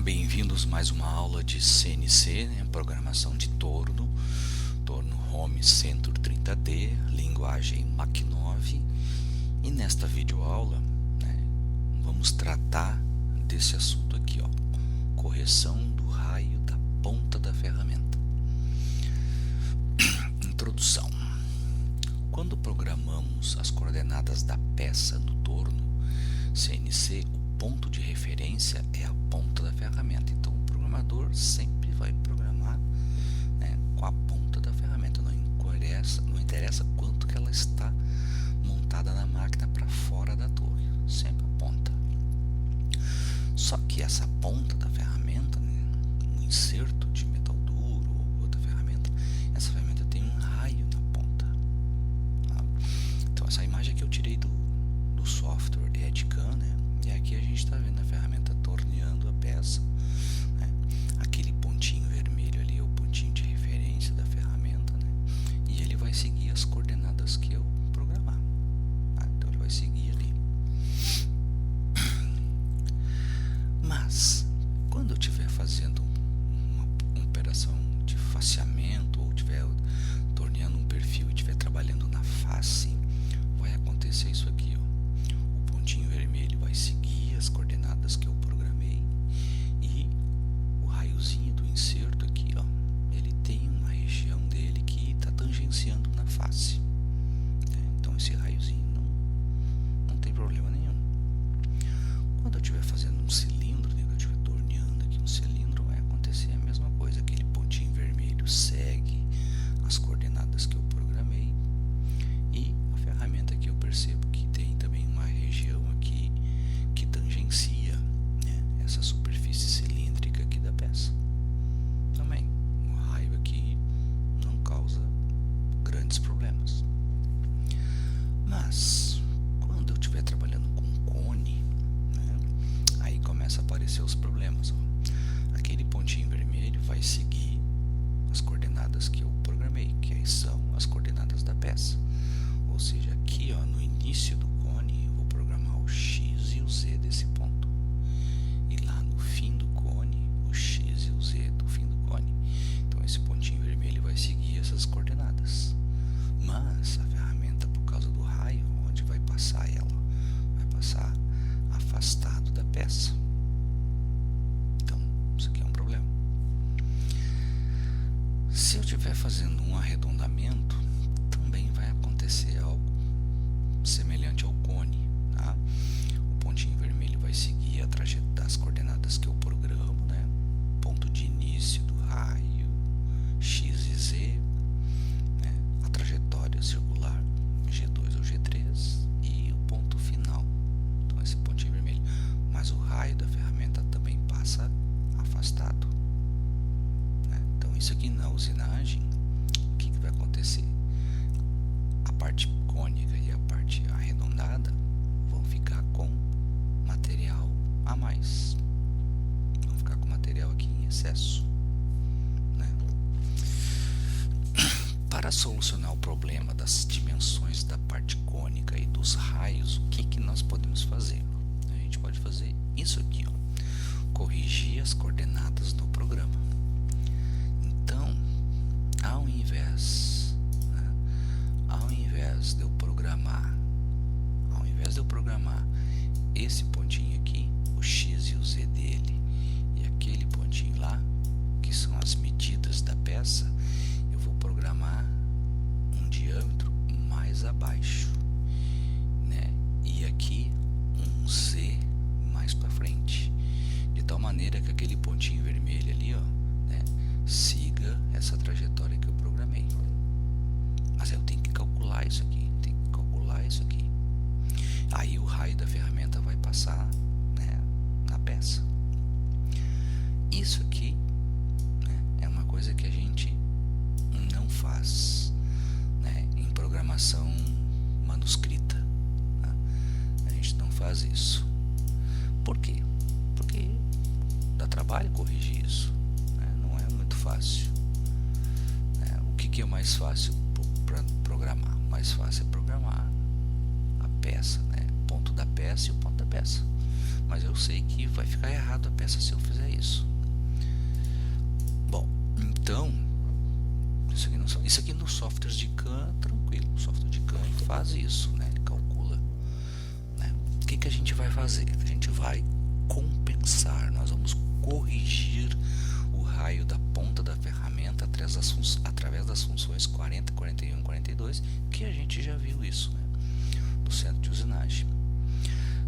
Bem-vindos a mais uma aula de CNC, programação de Torno Home Center 30D, linguagem Mach 9. E nesta videoaula, vamos tratar desse assunto aqui, correção do raio da ponta da ferramenta. Introdução. Quando programamos as coordenadas da peça no torno CNC, o ponto de referência é a ponta da ferramenta. Então o programador sempre vai programar com a ponta da ferramenta. Não interessa quanto que ela está montada na máquina para fora da torre, sempre a ponta. Só que essa ponta da ferramenta, um inserto de metal duro ou outra ferramenta, essa ferramenta tem um raio na ponta. Tá? Então essa imagem aqui eu tirei do software EdCAM, e aqui a gente está vendo a ferramenta torneando a peça. Aquele pontinho vermelho ali é o pontinho de referência da ferramenta, e ele vai seguir as coordenadas que eu programar. Então ele vai seguir ali. Mas quando eu estiver fazendo uma operação de faceamento ou estiver torneando um perfil e estiver trabalhando na face, vai acontecer isso aqui, o pontinho vermelho vai seguir as coordenadas que eu programei e o raiozinho do inserto aqui, ele tem uma região dele que está tangenciando na face. Então esse raiozinho não tem problema nenhum. Quando eu estiver fazendo um cilindro, eu estiver torneando aqui um cilindro, vai acontecer a mesma coisa. Aquele pontinho vermelho segue as coordenadas que eu programei e a ferramenta aqui eu percebo que tem também uma região aqui que tangencia essa superfície cilíndrica aqui da peça. Também o raio aqui não causa grandes problemas. Mas quando eu estiver trabalhando com cone, aí começa a aparecer os problemas. Aquele pontinho vermelho vai seguir as coordenadas que eu programei, que aí são as coordenadas da peça. Ou seja, aqui no início do cone eu vou programar o X e o Z desse ponto. E lá no fim do cone, o X e o Z do fim do cone. Então esse pontinho vermelho vai seguir essas coordenadas. Mas a ferramenta, por causa do raio, onde vai passar ela? Vai passar afastado da peça. Então isso aqui é um problema. Se eu estiver fazendo um arredondamento, também vai acontecer algo semelhante ao cone. Tá? O pontinho vermelho vai seguir a trajetória das coordenadas que eu programo, ponto de início do raio, X e Z, a trajetória circular, G2 ou G3 e o ponto final. Então esse pontinho vermelho. Mas o raio da ferramenta também passa afastado. Então isso aqui na usinagem, o que vai acontecer? A parte cônica e a parte arredondada vão ficar com material a mais, vão ficar com material aqui em excesso. Para solucionar o problema das dimensões da parte cônica e dos raios, o que nós podemos fazer? A gente pode fazer isso aqui, corrigir as coordenadas do programa. Então, ao invés de eu programar esse pontinho aqui, o X e o Z dele, e aquele pontinho lá, que são as medidas da peça, eu vou programar um diâmetro mais abaixo, e aqui um Z mais para frente, de tal maneira que aquele pontinho vermelho ali, siga essa trajetória que eu programei. Mas eu tenho que calcular isso aqui, aí o raio da ferramenta vai passar na peça. Isso aqui é uma coisa que a gente não faz em programação manuscrita. A gente não faz isso. Por quê? Porque dá trabalho corrigir isso. Não é muito fácil. O que é mais fácil para programar? O mais fácil é programar a peça, ponto da peça e o ponto da peça. Mas eu sei que vai ficar errado a peça se eu fizer isso. faz isso, né? Ele calcula, né? O que a gente vai fazer? A gente vai compensar, nós vamos corrigir o raio da ponta da ferramenta através das funções 40, 41, 42, que a gente já viu isso, né? No centro de usinagem.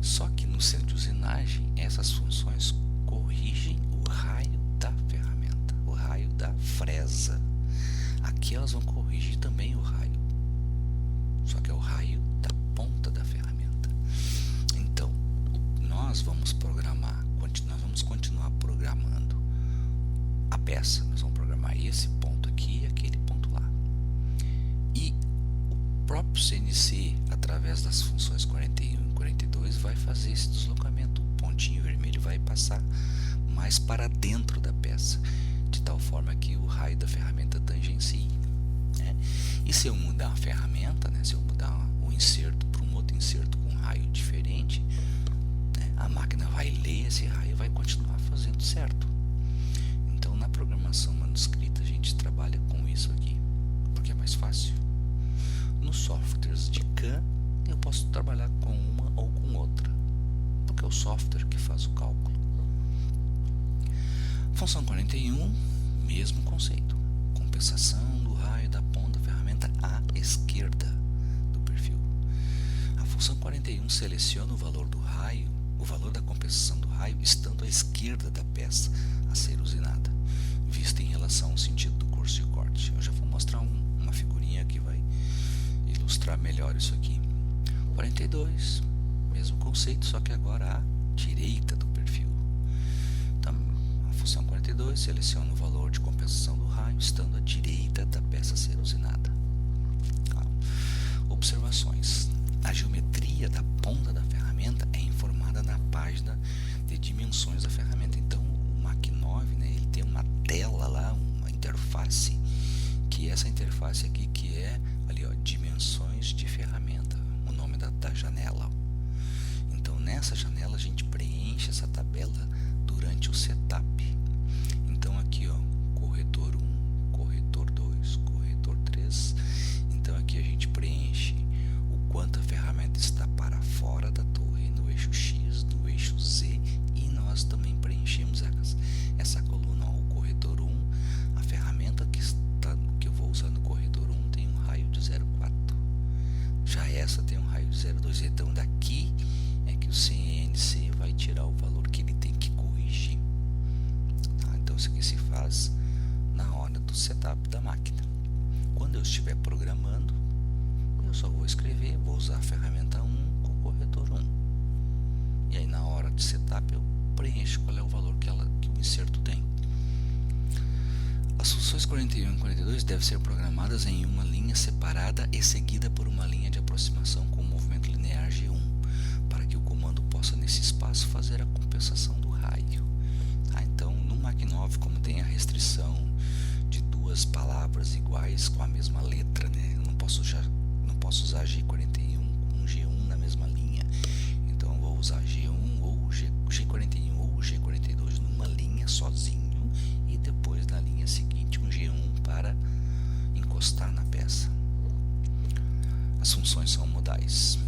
Só que no centro de usinagem, essas funções corrigem o raio da ferramenta, o raio da fresa. Aqui elas vão corrigir também o raio, só que é o raio da ponta da ferramenta. Então, nós vamos continuar programando a peça. Nós vamos programar esse ponto aqui e aquele ponto lá. E o próprio CNC, através das funções 41 e 42, vai fazer esse deslocamento. O pontinho vermelho vai passar mais para dentro da peça, de tal forma que o raio da ferramenta tangencie, né? E se eu mudar a ferramenta, né, se eu mudar o inserto para um outro inserto com um raio diferente, né, a máquina vai ler esse raio e vai continuar fazendo certo. Então, na programação manuscrita, a gente trabalha com isso aqui, porque é mais fácil. Nos softwares de CAM, eu posso trabalhar com uma ou com outra, porque é o software que faz o cálculo. Função 41, mesmo conceito. Compensação do raio da ponta da ferramenta à esquerda do perfil. A função 41 seleciona o valor do raio, o valor da compensação do raio estando à esquerda da peça a ser usinada, vista em relação ao sentido do curso de corte. Eu já vou mostrar uma figurinha que vai ilustrar melhor isso aqui. 42, mesmo conceito, só que agora à direita do perfil. Então, a função 42 seleciona o valor de compensação do raio estando à direita da peça a ser usinada. Observações. A geometria da ponta da ferramenta é informada na página de dimensões da ferramenta. Então, o Mach 9, né, ele tem uma tela lá, uma interface, que essa interface aqui que é ali, ó, dimensões de ferramenta, o nome da janela. Então, nessa janela a gente preenche essa tabela durante o setup. Então, aqui, ó, corretor 1, corretor 2, corretor 3. Então, aqui a gente preenche o quanto a ferramenta está para fora da torre, no eixo X, no eixo Z, e nós também preenchemos essa coluna, ó, o corretor 1, a ferramenta que eu vou usar no corretor 1 tem um raio de 0,4. Já essa tem um raio de 0,2. Então, daqui é que o CNC vai tirar o valor que ele tem que corrigir. Tá? Então, isso aqui se faz na hora do setup da máquina. Quando eu estiver programando, eu só vou escrever, vou usar a ferramenta 1 com o corretor 1. E aí, na hora de setup, eu preencho qual é o valor que o inserto tem. As funções 41 e 42 devem ser programadas em uma linha separada e seguida por uma linha de aproximação com o movimento linear G1, para que o comando possa, nesse espaço, fazer a compensação do raio. Então, no Mach 9, como tem a restrição de duas palavras iguais com a mesma letra, né, eu não posso usar G41 com G1 na mesma linha. Então, eu vou usar G1 ou G41 ou G42 numa linha sozinho, e depois na linha seguinte um G1 para encostar na peça. As funções são modais.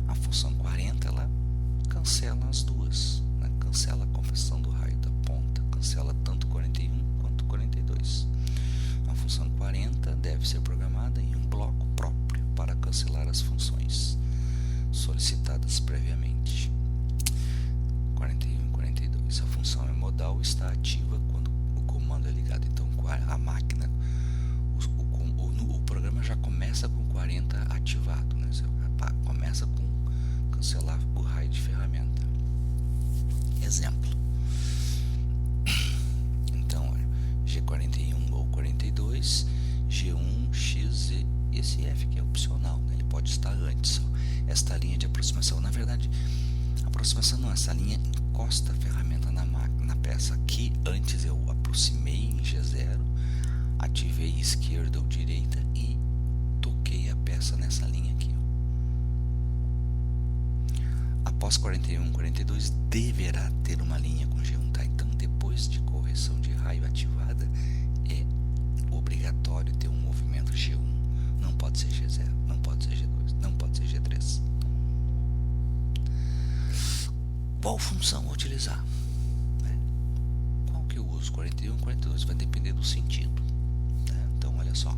A função 40 ela cancela as duas, né? Cancela a compensação do raio da ponta, cancela tanto 41 quanto 42. A função 40 deve ser programada em um bloco próprio para cancelar as funções solicitadas previamente. 41 e 42. A função é modal, está ativa quando o comando é ligado. Então, a máquina, o programa já começa com 40 ativado, né? Você começa com cancelar o raio de ferramenta. Exemplo. Então, olha, G41 ou 42, G1, X, Z, esse F que é opcional, né? Ele pode estar antes. Ó. Esta linha de aproximação, na verdade, aproximação não, essa linha encosta a ferramenta na peça. Aqui antes eu aproximei em G0, ativei esquerda ou direita e toquei a peça nessa linha aqui. Ó. Após 41, 42 deverá ter uma linha com G1, tá? Então, depois de correção de raio ativada, é obrigatório ter um movimento G1. Não pode ser G0, não pode ser G2. Qual função utilizar? Qual que eu uso? 41, 42, vai depender do sentido. Então olha só,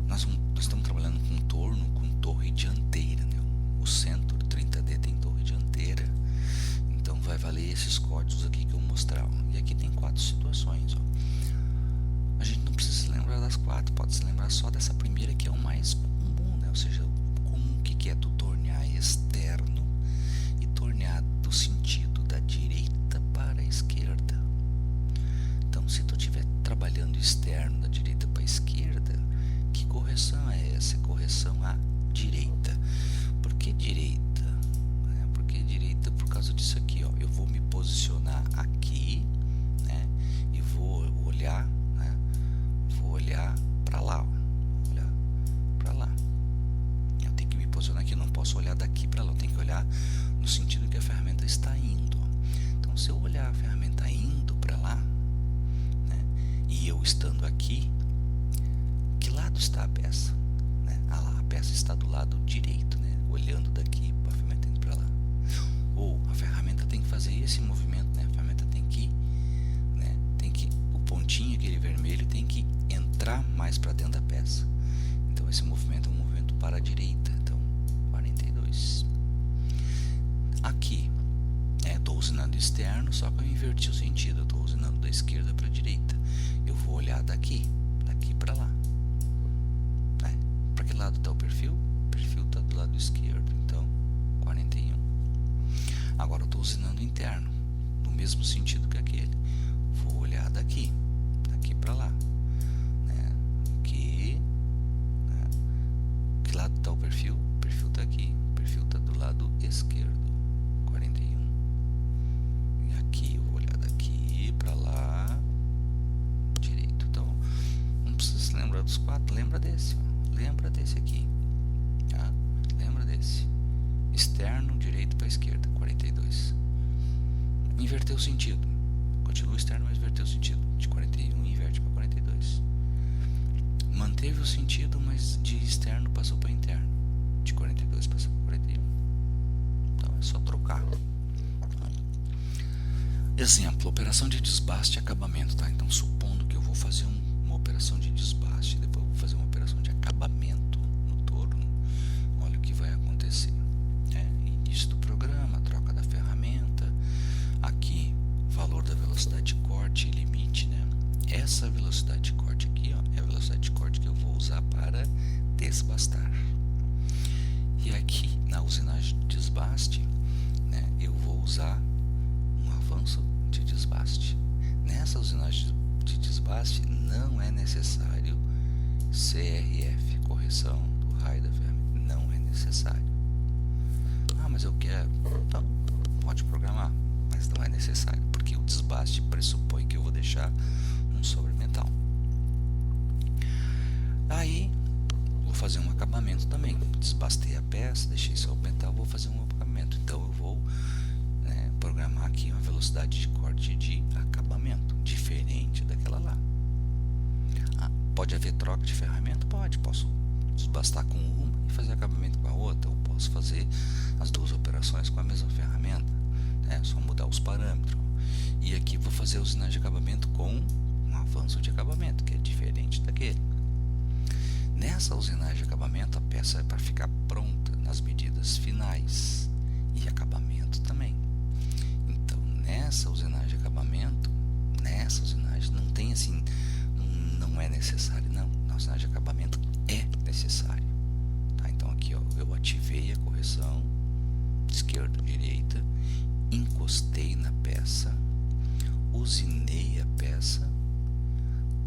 nós estamos trabalhando com torno, com torre dianteira, né? O centro 30D tem torre dianteira, então vai valer esses códigos aqui que eu vou mostrar. E aqui tem 4 situações. A gente não precisa se lembrar das 4, pode se lembrar só dessa primeira, que é o mais comum, né? Ou seja, o comum que é tu tornear externo e tornear do sentido da direita para a esquerda. Então, se tu estiver trabalhando externo da direita para a esquerda, que correção é essa? É correção à direita. Por que direita? Porque direita por causa disso aqui, ó. Eu vou me posicionar aqui, né? E vou olhar, né? Vou olhar para lá, ó. Vou olhar para lá. Eu tenho que me posicionar aqui, eu não posso olhar daqui para lá, eu tenho que olhar no sentido que a ferramenta está indo. Então, se eu olhar a ferramenta indo para lá, né? E eu estando aqui, que lado está a peça? A peça está do lado direito, né? Olhando daqui para a ferramenta indo para lá. Ou a ferramenta tem que fazer esse movimento, né? A ferramenta tem que, né? O pontinho, aquele vermelho, tem que entrar mais para dentro da peça. Então esse movimento é um movimento para a direita. Então 42. Aqui, estou usinando externo, só que eu inverti o sentido. Eu estou usinando da esquerda para a direita. Eu vou olhar daqui para lá. Para que lado está o perfil? O perfil está do lado esquerdo, então 41. Agora eu estou usinando interno, no mesmo sentido que aquele. Vou olhar daqui para lá, né? Aqui, né? Que lado está o perfil? O perfil está aqui, o perfil está do lado esquerdo, 41. E aqui eu vou olhar daqui para lá, direito. Então não precisa se lembrar dos 4, lembra desse, ó. Lembra desse aqui, tá? Lembra desse. Externo, direito para esquerda, 42. Inverteu o sentido. Continua externo, mas inverteu o sentido. De 41 inverte para 42. Manteve o sentido, mas de externo passou para interno. De 42 passou para 41. Então é só trocar. Exemplo, operação de desbaste e acabamento, tá? Então supondo que eu vou fazer uma operação de desbaste, depois eu vou fazer uma operação de acabamento no torno, olha o que vai acontecer. Início do programa, troca da ferramenta, aqui valor da velocidade de corte e limite, né? Essa velocidade de corte aqui, ó, é a velocidade de corte que eu vou usar para desbastar. E aqui na usinagem de desbaste, né, eu vou usar um avanço de desbaste. Nessa usinagem de desbaste não é necessário CRF, correção do raio da ferramenta, não é necessário. Mas eu quero, então pode programar, mas não é necessário, porque o desbaste pressupõe que eu vou deixar um sobremetal. Aí vou fazer um acabamento também, desbastei a peça, deixei sobremetal, vou fazer um acabamento. Então eu vou, né, programar aqui uma velocidade de corte de acabamento diferente daquela lá. Pode haver troca de ferramenta? Posso desbastar com uma e fazer acabamento com a outra, ou posso fazer as duas operações com a mesma ferramenta, né? Só mudar os parâmetros. E aqui vou fazer a usinagem de acabamento com um avanço de acabamento, que é diferente daquele. Nessa usinagem de acabamento, a peça é para ficar pronta nas medidas finais e acabamento também. Então nessa usinagem de acabamento, não tem assim, não é necessário, não. Na usinagem de acabamento é necessário, tá? Então aqui, ó, eu ativei a correção esquerda, direita, encostei na peça, usinei a peça,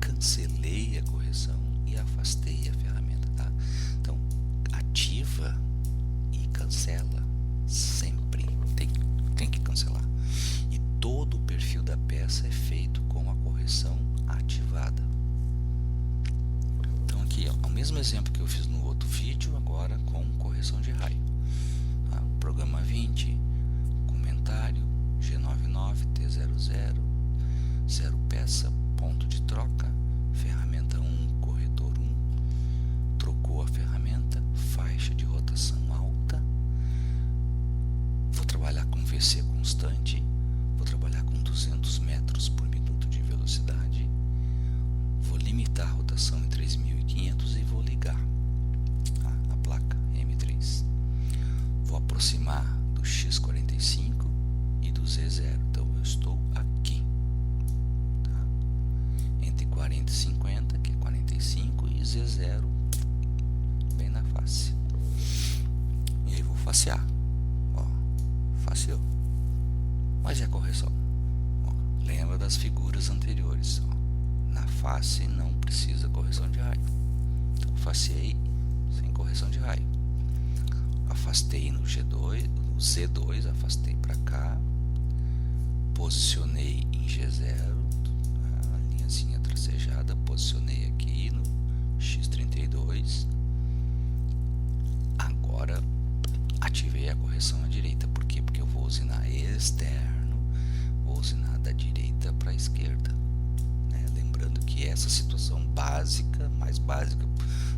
cancelei a correção e afastei a ferramenta, tá? Então ativa e cancela sempre, tem que cancelar. E todo o perfil da peça é feito com a correção ativada. Então aqui, ó, o mesmo exemplo que eu fiz no outro vídeo, agora com correção de raio, tá? Programa 20, comentário G99 T00, 0 peça, ponto de troca, ferramenta 1, corretor 1, trocou a ferramenta, faixa de rotação alta, vou trabalhar com VC com constante, vou trabalhar com 200 metros por minuto de velocidade, vou limitar a rotação em 3.500 e vou ligar a placa M3. Vou aproximar do X45 e do Z0, então eu estou aqui, tá? Entre 40 e 50, que é 45, e Z0 bem na face. E aí vou facear, ó, faceou. Mas e a correção? Ó, lembra das figuras anteriores, ó. Na face não precisa correção de raio, então faceei sem correção de raio. Afastei no G2, no Z2, afastei para cá, posicionei em G0, a linhazinha tracejada, posicionei aqui no X32. Agora ativei a correção à direita. Por quê? Porque eu vou usinar externo, vou usinar da direita para a esquerda, né? Lembrando que essa situação básica, mais básica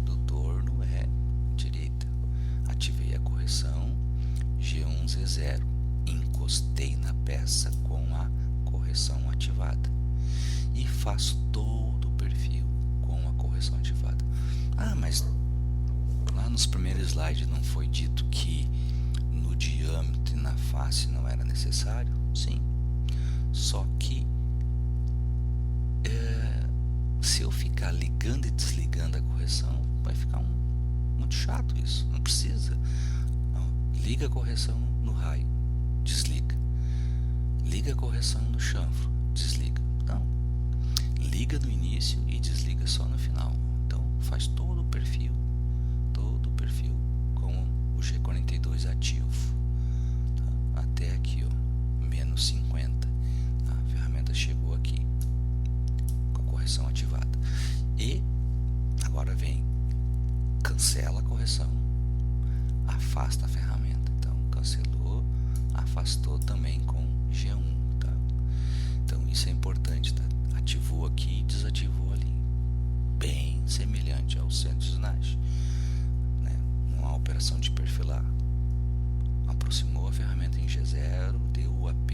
do torno é direita. Ativei a correção, G1, Z0, encostei na peça com a correção ativada e faço todo o perfil com a correção ativada. Ah, mas lá nos primeiros slides não foi dito que no diâmetro e na face não era necessário? Sim, só que se eu ficar ligando e desligando a correção, vai ficar muito chato isso, não precisa. Não, liga a correção no raio, desliga. Liga a correção no chanfro, desliga. Não, liga no início e desliga só no final. Então faz todo o perfil com o G42 ativo, tá? Até aqui, ó, menos 50. A ferramenta chegou aqui com a correção ativada. E agora vem, cancela a correção, afasta a ferramenta. Então cancelou, afastou também com G1, tá? Então isso é importante, tá? Ativou aqui e desativou ali, bem semelhante ao centro de usinagem, né? Uma operação de perfilar, aproximou a ferramenta em G0, deu o AP,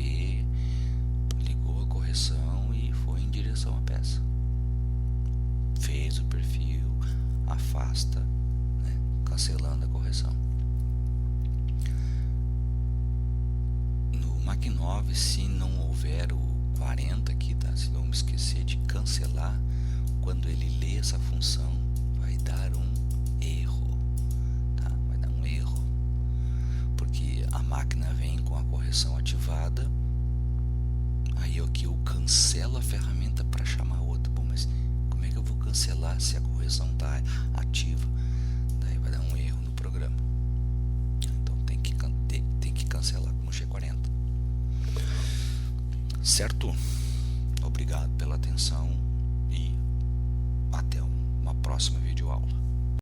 ligou a correção e foi em direção à peça, fez o perfil, afasta, né? Cancelando a correção. No Mach 9, se não houver o 40 aqui, tá? Se não me esquecer de cancelar, quando ele lê essa função, vai dar um erro, tá? Vai dar um erro, porque a máquina vem com a correção ativada, aí aqui eu cancelo a ferramenta para chamar outra. Bom, mas como é que eu vou cancelar se a correção está ativa? Daí vai dar um erro no programa. Então tem que cancelar com o G40. Certo? Obrigado pela atenção e até uma próxima videoaula.